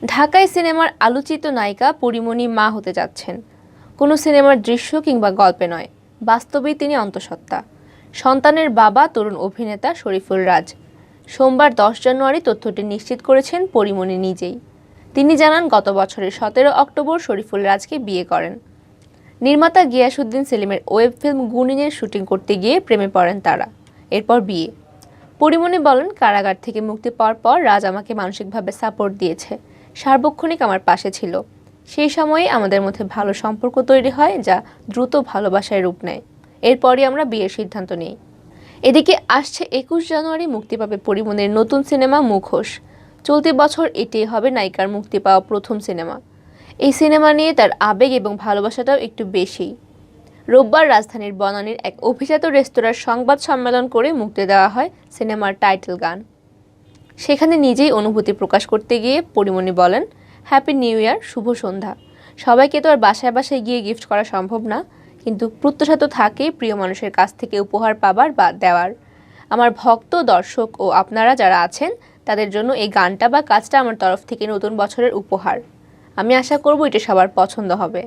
ঢাকাই সিনেমার আলোচিত নায়িকা পরীমণি মা হতে যাচ্ছেন। কোনো সিনেমার দৃশ্য কিংবা গল্পে নয়, বাস্তবেই তিনি অন্তঃসত্ত্বা। সন্তানের বাবা তরুণ অভিনেতা শরীফুল রাজ। সোমবার 10 জানুয়ারি তথ্যটি নিশ্চিত করেছেন পরীমণি নিজেই। তিনি জানান, গত বছরের 17 অক্টোবর শরীফুল রাজকে বিয়ে করেন। নির্মাতা গিয়াসউদ্দিন সেলিমের ওয়েব ফিল্ম গুনিনের শুটিং করতে গিয়ে প্রেমে পড়েন তারা। এরপর বিয়ে। পরীমণি বলেন, কারাগার থেকে মুক্তি পাওয়ার পর রাজ আমাকে মানসিকভাবে সাপোর্ট দিয়েছে, সার্বক্ষণিক আমার পাশে ছিল। সেই সময়ে আমাদের মধ্যে ভালো সম্পর্ক তৈরি হয়, যা দ্রুত ভালোবাসায় রূপ নেয়। এরপরই আমরা বিয়ের সিদ্ধান্ত নিই। এদিকে আসছে 21 জানুয়ারি মুক্তি পাবে পরীমণির নতুন সিনেমা মুখোশ। চলতি বছর এটিই হবে নায়িকার মুক্তি পাওয়া প্রথম সিনেমা। এই সিনেমা নিয়ে তার আবেগ এবং ভালোবাসাটাও একটু বেশি। রোববার রাজধানীর বনানীর এক অভিজাত রেস্তোরাঁর সংবাদ সম্মেলন করে মুক্তি দেওয়া হয় সিনেমার টাইটেল গান। সেখানে নিজেই অনুভূতি প্রকাশ করতে গিয়ে পরীমণি বলেন, হ্যাপি নিউ ইয়ার, শুভ সন্ধ্যা। সবাইকে তো আর বাসায় বাসায় গিয়ে গিফট করা সম্ভব না, কিন্তু প্রত্যাশা তো থাকেই প্রিয় মানুষের কাছ থেকে উপহার পাবার বা দেওয়ার। আমার ভক্ত, দর্শক ও আপনারা যারা আছেন, তাদের জন্য এই গানটা বা কাজটা আমার তরফ থেকে নতুন বছরের উপহার। আমি আশা করব এটা সবার পছন্দ হবে।